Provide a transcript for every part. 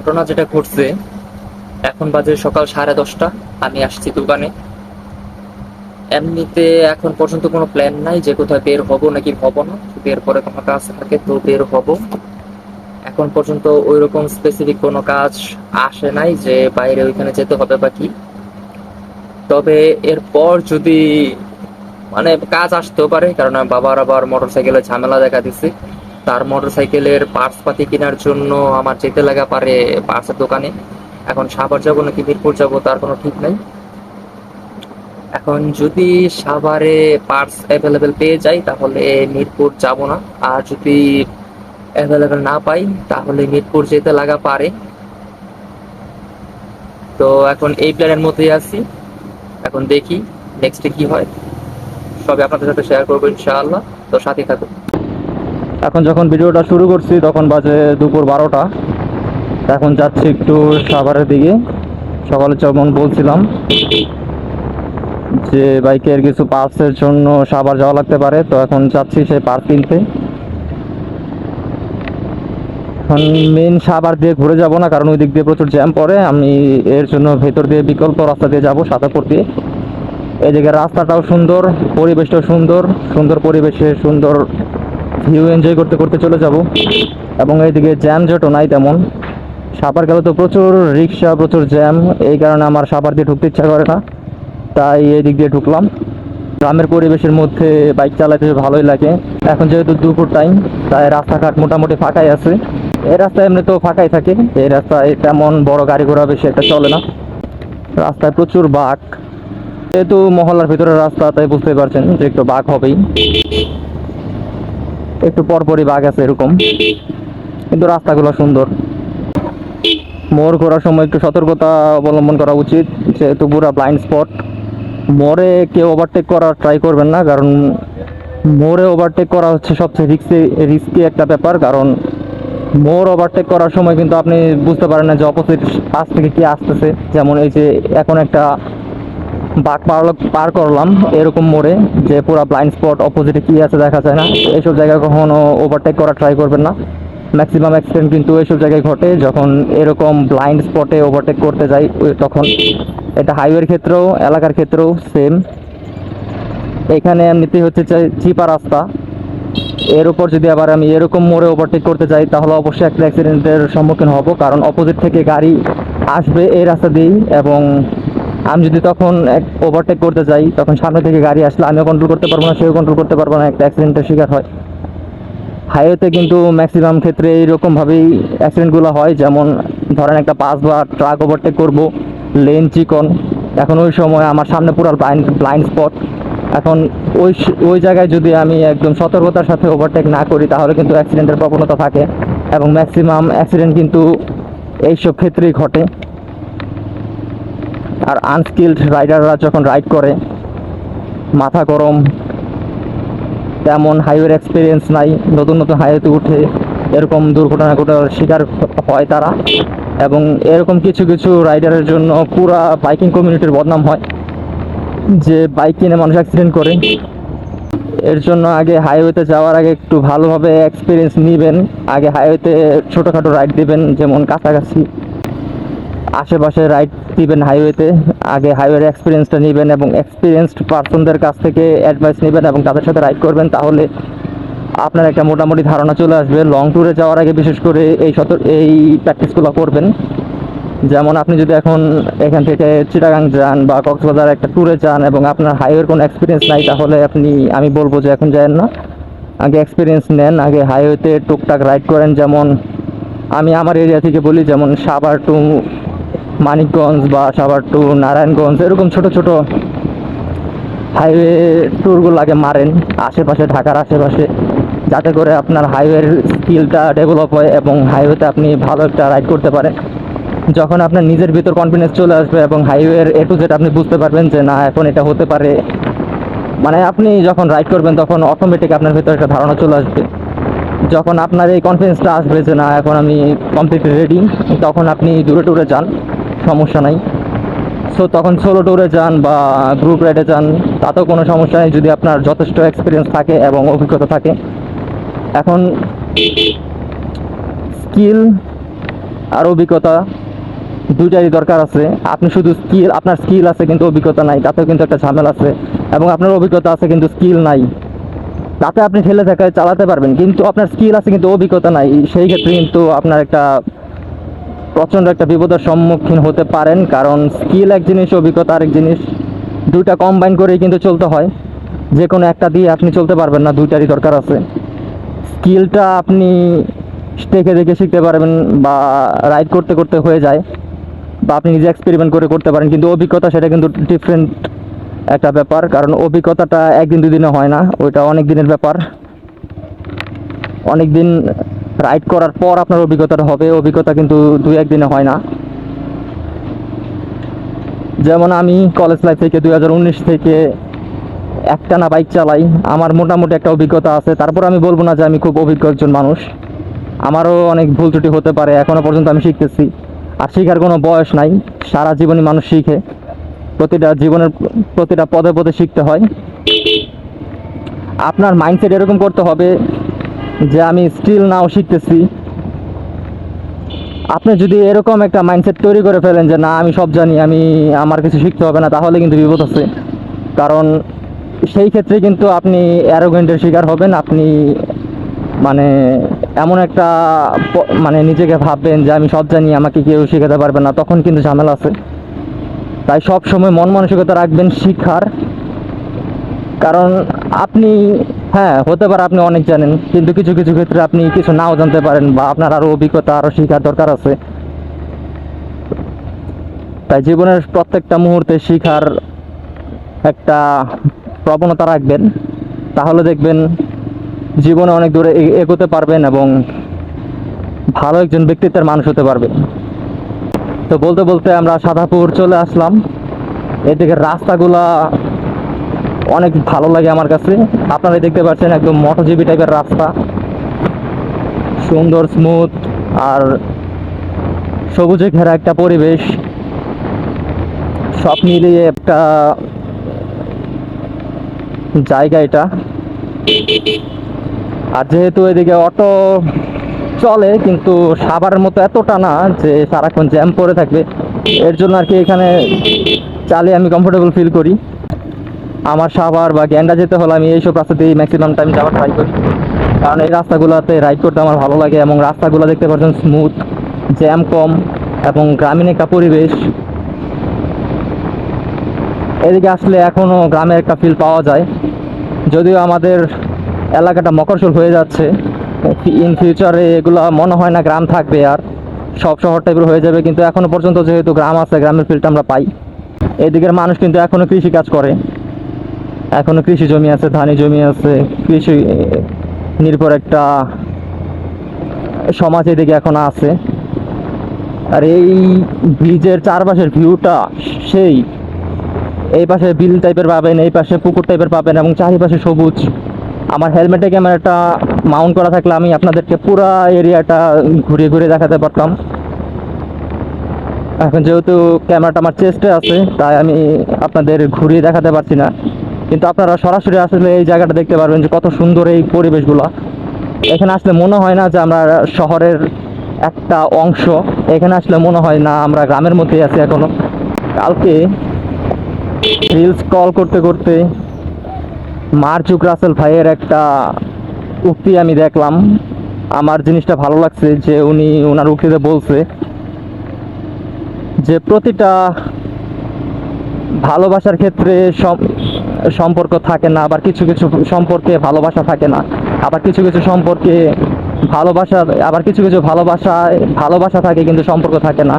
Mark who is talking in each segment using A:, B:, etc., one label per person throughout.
A: ঘটনা যেটা ঘটছে, এখন বাজে সকাল 10:30। আমি আসছি দোকানে। এমনিতে এখন পর্যন্ত কোনো প্ল্যান নাই যে কোথায় বের হব নাকি হব না। যদি এরপরে কোনো কাজ থাকে তো বের হব। এখন পর্যন্ত ওইরকম স্পেসিফিক কোনো কাজ আসে নাই যে বাইরে ওইখানে যেতে হবে বা কি। তবে এরপর যদি মানে কাজ আসতেও পারে, কারণ আমার বাবার আবার মোটরসাইকেলের ঝামেলা দেখা দিচ্ছে। তার মোটরসাইকেলের পার্টস পাতি কেনার জন্য আমার যেতে লাগা পারে পার্টসের দোকানে। এখন সাভার যাবো নাকি মিরপুর যাবো তার কোনো ঠিক নাই। এখন যদি সাভারে পার্টস অ্যাভেলেবেল পেয়ে যাই তাহলে মিরপুর যাব না। আর যদি অ্যাভেলেবেল না পাই তাহলে মিরপুর যেতে লাগা পারে। তো এখন এই প্ল্যানের মধ্যেই আছি। এখন দেখি নেক্সটে কি হয়, সবে আপনাদের সাথে শেয়ার করবো ইনশাআল্লাহ। তো সাথে থাকুন। এখন যখন ভিডিওটা শুরু করছি তখন বাজে দুপুর 12টা। এখন যাচ্ছি একটু সাভারের দিকে। সকালে যেমন বলছিলাম যে বাইকের কিছু পার্টসের জন্য সাভার যাওয়া লাগতে পারে, তো এখন যাচ্ছি সেই পার্টস কিনতে। এখন মেন সাভার দিয়ে ঘুরে যাব না, কারণ ওই দিক দিয়ে প্রচুর জ্যাম পড়ে। আমি এর জন্য ভেতর দিয়ে বিকল্প রাস্তা দিয়ে যাব, সাদাপুর দিয়ে। এদিকে রাস্তাটাও সুন্দর, পরিবেশটাও সুন্দর। সুন্দর পরিবেশে সুন্দর ভিউ এনজয় করতে করতে চলে যাব। এবং এইদিকে জ্যাম জটও নাই তেমন। সাভার গেলে তো প্রচুর রিক্সা, প্রচুর জ্যাম। এই কারণে আমার সাভার দিয়ে ঢুকতে ইচ্ছা করে না, তাই এই দিক দিয়ে ঢুকলাম। গ্রামের পরিবেশের মধ্যে বাইক চালাতে ভালোই লাগে। এখন যেহেতু দুপুর টাইম, তাই রাস্তাঘাট মোটামুটি ফাঁকাই আছে। এই রাস্তায় এমনি তো ফাঁকাই থাকে, এই রাস্তায় তেমন বড় গাড়ি ঘোড়া বেশি একটা চলে না। রাস্তায় প্রচুর বাঘ, যেহেতু মহল্লার ভিতরের রাস্তা তাই বুঝতে পারছেন যে একটু বাঘ হবেই। একটু পরপরই বাঘ আছে এরকম, কিন্তু রাস্তাগুলো সুন্দর। মোড় ঘোরার সময় একটু সতর্কতা অবলম্বন করা উচিত, যেহেতু পুরা ব্লাইন্ড স্পট। মোড়ে কেউ ওভারটেক করার ট্রাই করবেন না, কারণ মোড়ে ওভারটেক করা হচ্ছে সবচেয়ে রিস্কি একটা ব্যাপার। কারণ মোড় ওভারটেক করার সময় কিন্তু আপনি বুঝতে পারেন না যে অপোজিট পাশ থেকে কি আসতেছে। যেমন এই যে এখন একটা বাঘ পার করলাম এরকম মোড়ে, যে পুরো ব্লাইন্ড স্পট, অপোজিটে কি আছে দেখা যায় না। এইসব জায়গায় কখনো ওভারটেক করা ট্রাই করবেন না। ম্যাক্সিমাম অ্যাক্সিডেন্ট কিন্তু এইসব জায়গায় ঘটে যখন এরকম ব্লাইন্ড স্পটে ওভারটেক করতে যাই তখন। এটা হাইওয়ের ক্ষেত্রেও, এলাকার ক্ষেত্রেও সেম। এখানে এমনিতেই হচ্ছে চিপা রাস্তা, এর উপর যদি আবার আমি এরকম মোড়ে ওভারটেক করতে যাই তাহলে অবশ্যই একটা অ্যাক্সিডেন্টের সম্মুখীন হব, কারণ অপোজিট থেকে গাড়ি আসবে এই রাস্তা দিয়েই। এবং আমি যদি তখন ওভারটেক করতে যাই তখন সামনে থেকে গাড়ি আসলে আমিও কন্ট্রোল করতে পারবো না, সেও কন্ট্রোল করতে পারবো না, একটা অ্যাক্সিডেন্টের শিকার হয়। হাইওয়েতে কিন্তু ম্যাক্সিমাম ক্ষেত্রে এইরকমভাবেই অ্যাক্সিডেন্টগুলো হয়। যেমন ধরেন একটা বাস বা ট্রাক ওভারটেক করব, লেন চিকন, এখন ওই সময় আমার সামনে পুরো ব্লাইন্ড স্পট। এখন ওই জায়গায় যদি আমি একদম সতর্কতার সাথে ওভারটেক না করি তাহলে কিন্তু অ্যাক্সিডেন্টের প্রবণতা থাকে। এবং ম্যাক্সিমাম অ্যাক্সিডেন্ট কিন্তু এইসব ক্ষেত্রেই ঘটে। আর আনস্কিলড রাইডাররা যখন রাইড করে, মাথা গরম, তেমন হাইওয়ের এক্সপিরিয়েন্স নাই, নতুন নতুন হাইওয়েতে উঠে এরকম দুর্ঘটনা ঘটার শিকার হয় তারা। এবং এরকম কিছু কিছু রাইডারের জন্য পুরা বাইকিং কমিউনিটির বদনাম হয়, যে বাইক কিনে মানুষ অ্যাক্সিডেন্ট করে। এর জন্য আগে হাইওয়েতে যাওয়ার আগে একটু ভালোভাবে এক্সপিরিয়েন্স নেবেন। আগে হাইওয়েতে ছোটোখাটো রাইড দিবেন, যেমন কাছাকাছি আশেপাশে রাইড দিবেন হাইওয়েতে। আগে হাইওয়ের এক্সপিরিয়েন্সটা নেবেন এবং এক্সপিরিয়েন্সড পার্সনদের কাছ থেকে অ্যাডভাইস নেবেন এবং তাদের সাথে রাইড করবেন, তাহলে আপনার একটা মোটামুটি ধারণা চলে আসবে। লং ট্যুরে যাওয়ার আগে বিশেষ করে এই প্র্যাকটিসগুলো করবেন। যেমন আপনি যদি এখন এখান থেকে চিটাগাং যান বা কক্সবাজার একটা ট্যুরে যান এবং আপনার হাইওয়ের কোনো এক্সপিরিয়েন্স নাই, তাহলে আমি বলবো যে এখন যান না, আগে এক্সপিরিয়েন্স নেন। আগে হাইওয়েতে টুকটাক রাইড করেন। যেমন আমি আমার এরিয়া থেকে বলি, যেমন সাভার টু মানিকগঞ্জ বা সাভার টু নারায়ণগঞ্জ, এরকম ছোট ছোট হাইওয়ে ট্যুরগুলো আগে মারেন আশেপাশে, ঢাকার আশেপাশে, যাতে করে আপনার হাইওয়ের স্কিলটা ডেভেলপ হয় এবং হাইওয়েতে আপনি ভালো একটা রাইড করতে পারেন। যখন আপনার নিজের ভিতর কনফিডেন্স চলে আসবে এবং হাইওয়ের এ টু জেড আপনি বুঝতে পারবেন যে না এখন এটা হতে পারে, মানে আপনি যখন রাইড করবেন তখন অটোমেটিক আপনার ভিতর একটা ধারণা চলে আসবে। যখন আপনার এই কনফিডেন্সটা আসবে যে না এখন আমি কমপ্লিটলি রেডি, তখন আপনি দূরে ট্যুরে যান, সমস্যা নাই। সো তখন সোলো ট্যুরে যান বা গ্রুপ রাইডে যান, তাতেও কোনো সমস্যা নেই যদি আপনার যথেষ্ট এক্সপিরিয়েন্স থাকে এবং অভিজ্ঞতা থাকে। এখন স্কিল আর অভিজ্ঞতা, দুইটারই দরকার আছে। আপনি শুধু স্কিল, আপনার স্কিল আছে কিন্তু অভিজ্ঞতা নাই, তাতেও কিন্তু একটা ঝামেলা আছে। এবং আপনার অভিজ্ঞতা আছে কিন্তু স্কিল নাই, তাতে আপনি ঠেলে থাকায় চালাতে পারবেন, কিন্তু আপনার স্কিল আছে কিন্তু অভিজ্ঞতা নাই, সেই ক্ষেত্রে কিন্তু আপনার একটা প্রচণ্ড একটা বিপদের সম্মুখীন হতে পারেন। কারণ স্কিল এক জিনিস, অভিজ্ঞতা আরেক জিনিস, দুইটা কম্বাইন করেই কিন্তু চলতে হয়। যে কোনো একটা দিয়ে আপনি চলতে পারবেন না, দুইটারই দরকার আছে। স্কিলটা আপনি দেখে দেখে শিখতে পারবেন বা রাইড করতে করতে হয়ে যায়, বা আপনি নিজে এক্সপেরিমেন্ট করে করতে পারেন, কিন্তু অভিজ্ঞতা সেটা কিন্তু ডিফারেন্ট একটা ব্যাপার। কারণ অভিজ্ঞতাটা একদিন দুদিনে হয় না, ওইটা অনেক দিনের ব্যাপার। অনেক দিন রাইড করার পর আপনার অভিজ্ঞতাটা হবে, অভিজ্ঞতা কিন্তু দুই একদিনে হয় না। যেমন আমি কলেজ লাইফ থেকে 2019 থেকে একটানা বাইক চালাই, আমার মোটামুটি একটা অভিজ্ঞতা আছে। তারপর আমি বলবো না যে আমি খুব অভিজ্ঞ একজন মানুষ, আমারও অনেক ভুল ত্রুটি হতে পারে, এখনও পর্যন্ত আমি শিখতেছি। আর শেখার কোনো বয়স নাই, সারা জীবনই মানুষ শিখে, প্রতিটা জীবনের প্রতিটা পদে পদে শিখতে হয়। আপনার মাইন্ডসেট এরকম করতে হবে যে আমি স্টিল নাও শিখতেছি। আপনি যদি এরকম একটা মাইন্ডসেট তৈরি করে ফেলেন যে না আমি সব জানি, আমার কিছু শিখতে হবে না, তাহলে কিন্তু বিপদ আছে। কারণ সেই ক্ষেত্রে কিন্তু আপনি অ্যারোগেন্টের শিকার হবেন। আপনি মানে এমন একটা মানে নিজেকে ভাববেন যে আমি সব জানি, আমাকে কেউ শেখাতে পারবে না, তখন কিন্তু ঝামেলা আছে। তাই সব সময় মন মানসিকতা রাখবেন শিক্ষার। কারণ আপনি, হ্যাঁ হতে পারে আপনি অনেক জানেন, কিন্তু কিছু কিছু ক্ষেত্রে আপনি কিছু নাও জানতে পারেন, বা আপনার আরও অভিজ্ঞতা, আরও শেখার দরকার আছে। তাই জীবনের প্রত্যেকটা মুহূর্তে শেখার একটা প্রবণতা রাখবেন, তাহলে দেখবেন জীবনে অনেক দূরে এগোতে পারবেন এবং ভালো একজন ব্যক্তিত্বের মানুষ হতে পারবেন। তো বলতে বলতে আমরা সাদাপুর চলে আসলাম। এদিকে রাস্তাগুলা অনেক ভালো লাগে আমার কাছে। আপনারা দেখতে পাচ্ছেন একদম মোটোজিবি টাইপের রাস্তা, সুন্দর স্মুথ আর সবুজে ঘেরা একটা পরিবেশ, সব মিলিয়ে একটা জায়গা এটা। আর যেহেতু এদিকে অটো চলে, কিন্তু সাভারের মতো এতটা না যে সারাক্ষণ জ্যাম পড়ে থাকবে, এর জন্য আর কি এখানে চালিয়ে আমি কমফোর্টেবল ফিল করি। আমার সাভার বা গ্যান্ডা যেতে হলে আমি এইসব রাস্তা দিয়ে ম্যাক্সিমাম টাইম যাওয়ার ট্রাই করি, কারণ এই রাস্তাগুলোতে রাইড করতে আমার ভালো লাগে। এবং রাস্তাগুলো দেখতে পাচ্ছেন স্মুথ, জ্যাম কম এবং গ্রামীণ একটা পরিবেশ। এদিকে আসলে এখনও গ্রামের একটা ফিল পাওয়া যায়, যদিও আমাদের এলাকাটা মকরশোল হয়ে যাচ্ছে। ইন ফিউচারে এগুলো মনে হয় না গ্রাম থাকবে, আর সব শহর টাইপের হয়ে যাবে। কিন্তু এখনও পর্যন্ত যেহেতু গ্রাম আছে, গ্রামের ফিলটা আমরা পাই। এদিকের মানুষ কিন্তু এখনও কৃষিকাজ করে, এখনও কৃষি জমি আছে, ধানি জমি আছে, কৃষি নির্ভর একটা সমাজ এদিকে এখন আছে। আর এই ব্রিজের চারপাশের ভিউটা সেই, এই পাশে বিল টাইপের পাবেন, এই পাশে পুকুর টাইপের পাবেন, এবং চারিপাশে সবুজ। আমার হেলমেটে ক্যামেরাটা মাউন্ট করা থাকলে আমি আপনাদেরকে পুরো এরিয়াটা ঘুরিয়ে ঘুরিয়ে দেখাতে পারতাম। এখন যেহেতু ক্যামেরাটা আমার চেস্টে আছে, তাই আমি আপনাদের ঘুরিয়ে দেখাতে পারছি না, কিন্তু আপনারা সরাসরি আসলে এই জায়গাটা দেখতে পারবেন যে কত সুন্দর এই পরিবেশগুলো। এখানে আসলে মনে হয় না যে আমরা শহরের একটা অংশ, এখানে আসলে মনে হয় না আমরা গ্রামের মধ্যেই আছি এখনো। কালকে রিলস কল করতে করতে মার্জুক রাসেল ভাইয়ের একটা উক্তি আমি দেখলাম, আমার জিনিসটা ভালো লাগছে যে উনি ওনার উক্তিতে বলছে যে প্রতিটা ভালোবাসার ক্ষেত্রে সম্পর্ক থাকে না, আবার কিছু কিছু সম্পর্কে ভালোবাসা থাকে না, আবার কিছু কিছু সম্পর্কে ভালোবাসা, আবার কিছু কিছু ভালোবাসা থাকে কিন্তু সম্পর্ক থাকে না।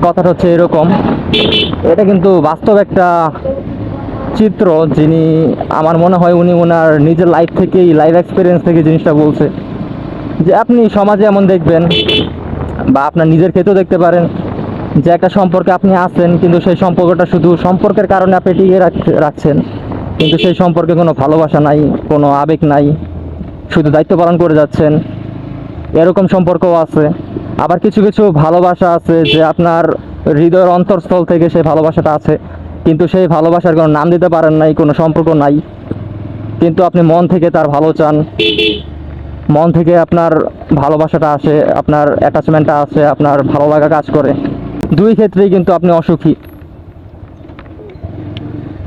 A: কথাটা হচ্ছে এরকম। এটা কিন্তু বাস্তব একটা চিত্র, যিনি আমার মনে হয় উনি ওনার নিজের লাইফ থেকেই, লাইফ এক্সপিরিয়েন্স থেকে জিনিসটা বলছে। যে আপনি সমাজে এমন দেখবেন, বা আপনার নিজের ক্ষেত্রেও দেখতে পারেন, যে একটা সম্পর্কে আপনি আছেন, কিন্তু সেই সম্পর্কটা শুধু সম্পর্কের কারণে আপনি টিকিয়ে রাখছেন, কিন্তু সেই সম্পর্কে কোনো ভালোবাসা নাই, কোনো আবেগ নাই, শুধু দায়িত্ব পালন করে যাচ্ছেন। এরকম সম্পর্কও আছে। আবার কিছু কিছু ভালোবাসা আছে যে আপনার হৃদয়ের অন্তরস্থল থেকে সেই ভালোবাসাটা আছে, কিন্তু সেই ভালোবাসার কোনো নাম দিতে পারেন নাই, কোনো সম্পর্ক নাই, কিন্তু আপনি মন থেকে তার ভালো চান। মন থেকে আপনার ভালোবাসাটা আসে, আপনার অ্যাটাচমেন্টটা আসে, আপনার ভালো লাগা কাজ করে, দুই ক্ষেত্রেই কিন্তু আপনি অসুখী।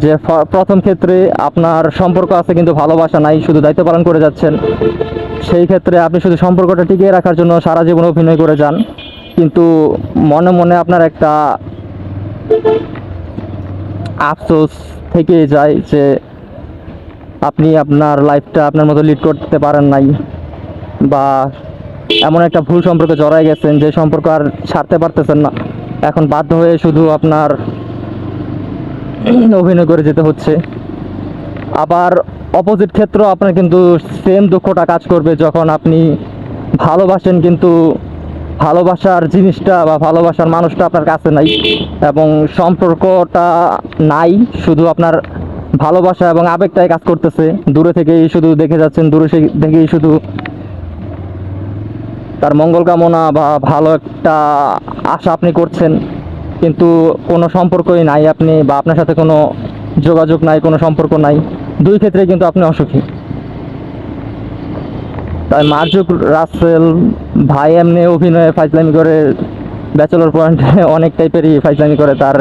A: যে প্রথম ক্ষেত্রে আপনার সম্পর্ক আছে কিন্তু ভালোবাসা নাই, শুধু দায়িত্ব পালন করে যাচ্ছেন, সেই ক্ষেত্রে আপনি শুধু সম্পর্কটা টিকিয়ে রাখার জন্য সারা জীবন অভিনয় করে যান, কিন্তু মনে মনে আপনার একটা আফসোস থেকে যায় যে আপনি আপনার লাইফটা আপনার মতো লিড করতে পারেন নাই, বা এমন একটা ভুল সম্পর্কে জড়ায় গেছেন যে সম্পর্ক আর ছাড়তে পারতেছেন না, এখন বাধ্য হয়ে শুধু আপনার অভিনয় করে যেতে হচ্ছে। আবার অপোজিট ক্ষেত্র আপনার কিন্তু সেম দুঃখটা কাজ করবে যখন আপনি ভালোবাসেন কিন্তু ভালোবাসার জিনিসটা বা ভালোবাসার মানুষটা আপনার কাছে নাই, এবং সম্পর্কটা নাই, শুধু আপনার ভালোবাসা এবং আবেগটাই কাজ করতেছে, দূরে থেকেই শুধু দেখে যাচ্ছেন, দূরে থেকেই শুধু তার মঙ্গল কামনা বা ভালো একটা আশা আপনি করছেন, কিন্তু কোনো সম্পর্কই নাই আপনি, বা আপনার সাথে কোনো যোগাযোগ নাই, কোনো সম্পর্ক নাই, দুই ক্ষেত্রে কিন্তু আপনি অসুখী। তাই মার্জুক রাসেল ভাই এমনি অভিনয়ে ফাইজলামি করে, ব্যাচেলর পয়েন্টে অনেক টাইপেরই ফাইজলামি করে, তার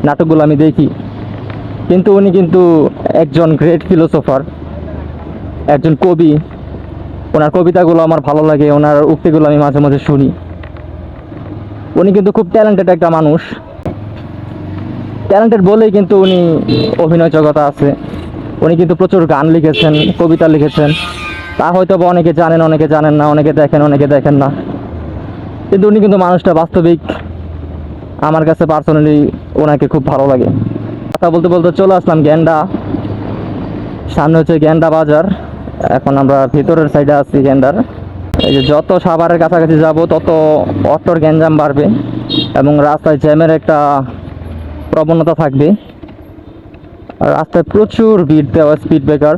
A: নাটকগুলো আমি দেখি, কিন্তু উনি কিন্তু একজন গ্রেট ফিলোসোফার, একজন কবি। ওনার কবিতাগুলো আমার ভালো লাগে, ওনার উক্তিগুলো আমি মাঝে মাঝে শুনি। উনি কিন্তু খুব ট্যালেন্টেড একটা মানুষ, ট্যালেন্টেড বলেই কিন্তু উনি অভিনয় জগতে আছে। উনি কিন্তু প্রচুর গান লিখেছেন, কবিতা লিখেছেন, তা হয়তো বা অনেকে জানেন, অনেকে জানেন না, অনেকে দেখেন, অনেকে দেখেন না, কিন্তু উনি কিন্তু মানুষটা বাস্তবিক। আমার কাছে পার্সোনালি ওনাকে খুব ভালো লাগে। কথা বলতে বলতে চলে আসলাম গ্যান্ডা, সামনে হচ্ছে গ্যান্ডা বাজার। এখন আমরা ভিতরের সাইডে আছি গ্যান্ডার। এই যে যত সাভারের কাছাকাছি যাব তত অটোর গ্যাঞ্জাম বাড়বে এবং রাস্তায় জ্যামের একটা প্রবণতা থাকবে, আর রাস্তায় প্রচুর ভিড় দেওয়া স্পিড ব্রেকার।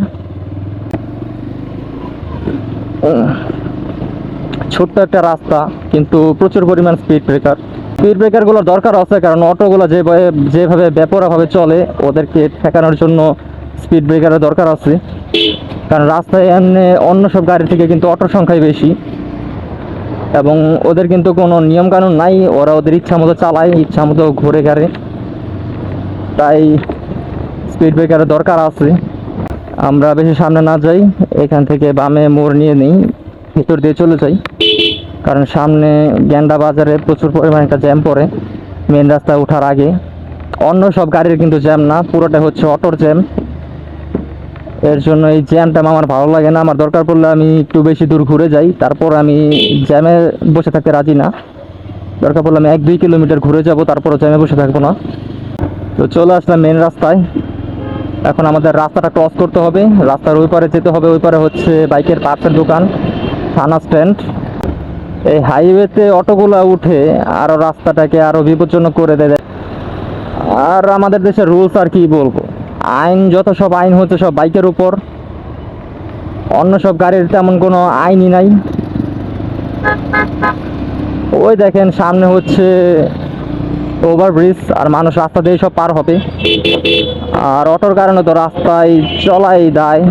A: ছোট্ট একটা রাস্তা কিন্তু প্রচুর পরিমাণ স্পিড ব্রেকার। স্পিড ব্রেকারগুলোর দরকার আছে, কারণ অটোগুলো যেভাবে বেপরোয়াভাবে চলে, ওদেরকে ঠেকানোর জন্য স্পিড ব্রেকারের দরকার আছে। কারণ রাস্তায় এমনি অন্য সব গাড়ি থেকে কিন্তু অটোর সংখ্যাই বেশি, এবং ওদের কিন্তু কোনো নিয়মকানুন নাই, ওরা ওদের ইচ্ছা মতো চালায়, ইচ্ছা মতো ঘুরে ঘাড়ে, তাই স্পিড ব্রেকারের দরকার আছে। আমরা বেশি সামনে না যাই, এখান থেকে বামে মোড় নিয়ে নিই, ভিতর দিয়ে চলে যাই, কারণ সামনে গ্যান্ডা বাজারে প্রচুর পরিমাণে একটা জ্যাম পড়ে মেন রাস্তায় ওঠার আগে। অন্য সব গাড়ির কিন্তু জ্যাম না, পুরোটা হচ্ছে অটোর জ্যাম। এর জন্য এই জ্যামটা আমার ভালো লাগে না। আমার দরকার পড়লে আমি একটু বেশি দূর ঘুরে যাই, তারপর আমি জ্যামে বসে থাকতে রাজি না। দরকার পড়লে আমি 1-2 কিলোমিটার ঘুরে যাব, তারপরও জ্যামে বসে থাকবো না। তো চলে আসলাম মেন রাস্তায়। এখন আমাদের রাস্তাটা ক্রস করতে হবে, রাস্তার ওই পারে যেতে হবে। ওই পারে হচ্ছে বাইকের পার্টসের দোকান, থানা স্ট্যান্ড। এই হাইওয়েতে অটোগুলো উঠে আরও রাস্তাটাকে আরও বিপজ্জনক করে দেয়। আর আমাদের দেশের রুলস আর কি বলবো, আইন যত সব আইন হচ্ছে সব বাইকের উপর, অন্য সব গাড়ির তেমন কোনো আইনই নাই। ওই দেখেন সামনে হচ্ছে ওভারব্রিজ, আর মানুষ রাস্তা দিয়ে সব পার হবে, আর অটোর কারণে তো রাস্তায় চলাই দায়।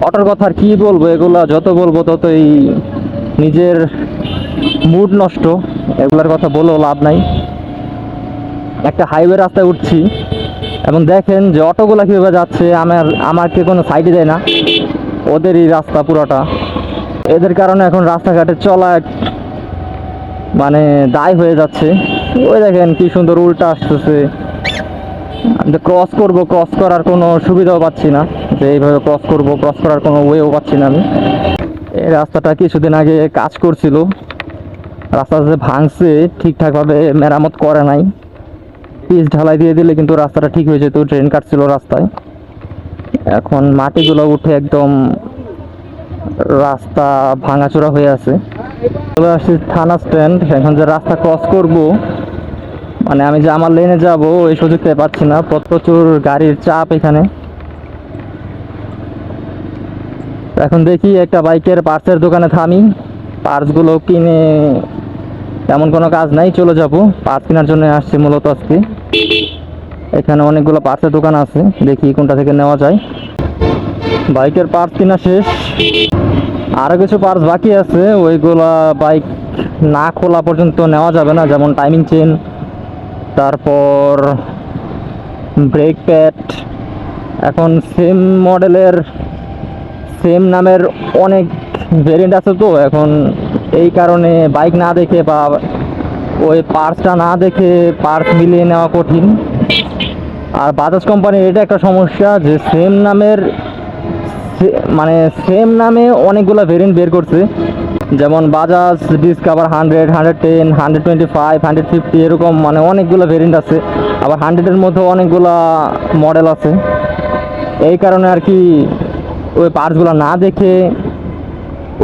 A: অটোর কথা আর কি বলবো, এগুলা যত বলবো ততই নিজের মুড নষ্ট, এগুলার কথা বলেও লাভ নাই। একটা হাইওয়ে রাস্তায় উঠছি এবং দেখেন যে অটোগুলা কীভাবে যাচ্ছে, আমাকে কোনো সাইডে দেয় না, ওদেরই রাস্তা পুরোটা। এদের কারণে এখন রাস্তাঘাটে চলা মানে দায় হয়ে যাচ্ছে। ওই দেখেন কি সুন্দর উল্টা আসতেছে, ক্রস করব, ক্রস করার কোনো সুবিধাও পাচ্ছি না, যে এইভাবে ক্রস করব, ক্রস করার কোনো ওয়েও পাচ্ছি না আমি। এই রাস্তাটা কিছুদিন আগে কাজ করছিল, রাস্তা যে ভাঙছে ঠিকঠাকভাবে মেরামত করে নাই, পিচ ঢালাই দিয়ে দিলে কিন্তু রাস্তাটা ঠিক হয়ে যেত, ট্রেন কাটছিল রাস্তায়। এখন মাটিগুলো উঠে একদম রাস্তা ভাঙাচোরা হয়ে আছে। চলে আসছি থানা স্ট্যান্ড। এখন যে রাস্তা ক্রস করব, মানে আমি যে আমার লেনে যাব এই সুযোগটা পাচ্ছি না, প্রচুর গাড়ির চাপ এখানে। এখন দেখি একটা বাইকের পার্টসের দোকানে থামি, পার্টসগুলো কিনে, তেমন কোনো কাজ নাই, চলে যাব। পার্টস কেনার জন্য আসছি মূলত আজকে। এখানে অনেকগুলো পার্টসের দোকান আছে, দেখি কোনটা থেকে নেওয়া যায়। বাইকের পার্টস কেনা শেষ, আরও কিছু পার্টস বাকি আছে, ওইগুলা বাইক না খোলা পর্যন্ত নেওয়া যাবে না, যেমন টাইমিং চেন, তারপর ব্রেক প্যাড। এখন সেম মডেলের সেম নামের অনেক ভেরিয়েন্ট আছে, তো এখন এই কারণে বাইক না দেখে বা ওই পার্টসটা না দেখে পার্টস মিলিয়ে নেওয়া কঠিন। আর বাজাজ কোম্পানির এটা একটা সমস্যা যে সেম নামের মানে সেম নামে অনেকগুলো ভেরিয়েন্ট বের করছে, যেমন বাজাজ ডিসকভার 100, 110, 125, 150 এরকম, মানে অনেকগুলো ভেরিয়েন্ট আছে। আবার 100-এর মধ্যে অনেকগুলা মডেল আছে। এই কারণে আর কি ওই পার্টসগুলো না দেখে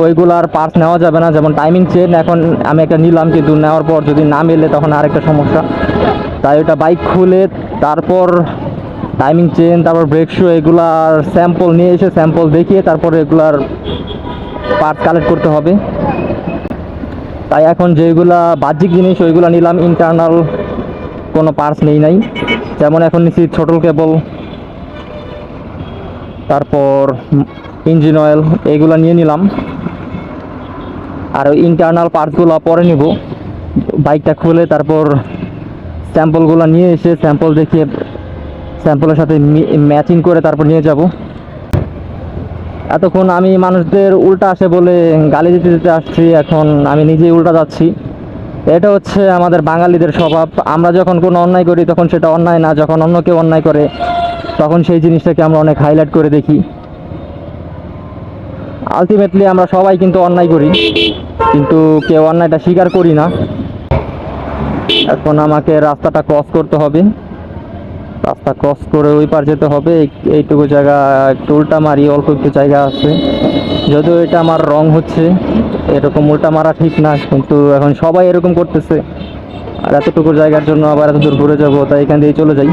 A: ওইগুলার পার্টস নেওয়া যাবে না। যেমন টাইমিং চেন এখন আমি একটা নিলাম, কিন্তু নেওয়ার পর যদি না মেলে তখন আরেকটা সমস্যা। তাই ওটা বাইক খুলে তারপর টাইমিং চেন, তারপর ব্রেক শু, এগুলার স্যাম্পল নিয়ে এসে স্যাম্পল দেখিয়ে তারপর এগুলার পার্টস কালেক্ট করতে হবে। তাই এখন যেগুলা বাহ্যিক জিনিস ওইগুলো নিলাম, ইন্টারনাল কোনো পার্টস নেই নাই। যেমন এখন নিচ্ছি ছোটল কেবল, তারপর ইঞ্জিন অয়েল, এইগুলো নিয়ে নিলাম। আর ওই ইন্টারনাল পার্টসগুলো পরে নিব, বাইকটা খুলে তারপর স্যাম্পলগুলো নিয়ে এসে স্যাম্পল দেখিয়ে স্যাম্পলের সাথে ম্যাচিং করে তারপর নিয়ে যাব। এতক্ষণ আমি মানুষদের উল্টা আসে বলে গালি দিতে দিতে আসছি, এখন আমি নিজেই উল্টা যাচ্ছি। এটা হচ্ছে আমাদের বাঙালিদের স্বভাব। আমরা যখন কোনো অন্যায় করি তখন সেটা অন্যায় না, যখন অন্য কেউ অন্যায় করে তখন সেই জিনিসটাকে আমরা অনেক হাইলাইট করে দেখি। আলটিমেটলি আমরা সবাই কিন্তু অন্যায় করি, কিন্তু কেউ অন্যায়টা স্বীকার করি না। এখন আমাকে রাস্তাটা ক্রস করতে হবে, রাস্তা ক্রস করে ওই পার যেতে হবে। এইটুকু জায়গা একটু উল্টা মারি, অল্প একটু জায়গা আছে, যদিও এটা আমার রং হচ্ছে, এরকম উল্টা মারা ঠিক না, কিন্তু এখন সবাই এরকম করতেছে। আর এতটুকু জায়গার জন্য আবার এত দূর ঘুরে যাবো, তাই এখান দিয়ে চলে যাই।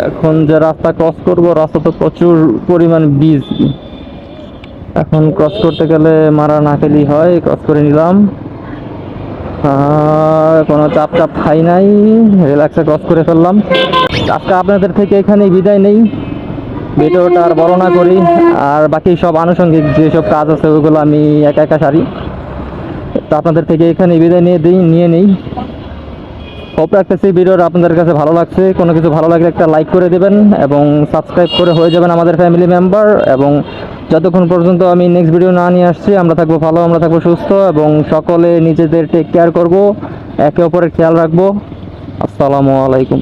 A: এখন যে রাস্তা ক্রস করব, রাস্তা তো প্রচুর পরিমাণ বীজ, এখন ক্রস করতে গেলে মারা না খেলেই হয়। ক্রস করে নিলাম, কোনো চাপ চাপ খাই নাই, রিল্যাক্সে ক্রস করে ফেললাম। আজকে আপনাদের থেকে এখানেই বিদায় নেই, ভিডিওটা আর বড় না করি। আর বাকি সব আনুষঙ্গিক যেসব কাজ আছে ওইগুলো আমি একা একা সারি। তো আপনাদের থেকে এখানেই বিদায় নিয়ে নেই। হোপ রাখতেছি ভিডিওটা আপনাদের কাছে ভালো লাগছে। কোনো কিছু ভালো লাগলে একটা লাইক করে দেবেন এবং সাবস্ক্রাইব করে হয়ে যাবেন আমাদের ফ্যামিলি মেম্বার। এবং যতক্ষণ পর্যন্ত আমি নেক্সট ভিডিও না নিয়ে আসছি, আমরা থাকবো ভালো, আমরা থাকবো সুস্থ, এবং সকলে নিজেদের টেক কেয়ার করব, একে অপরের খেয়াল রাখবো। আসসালামু আলাইকুম।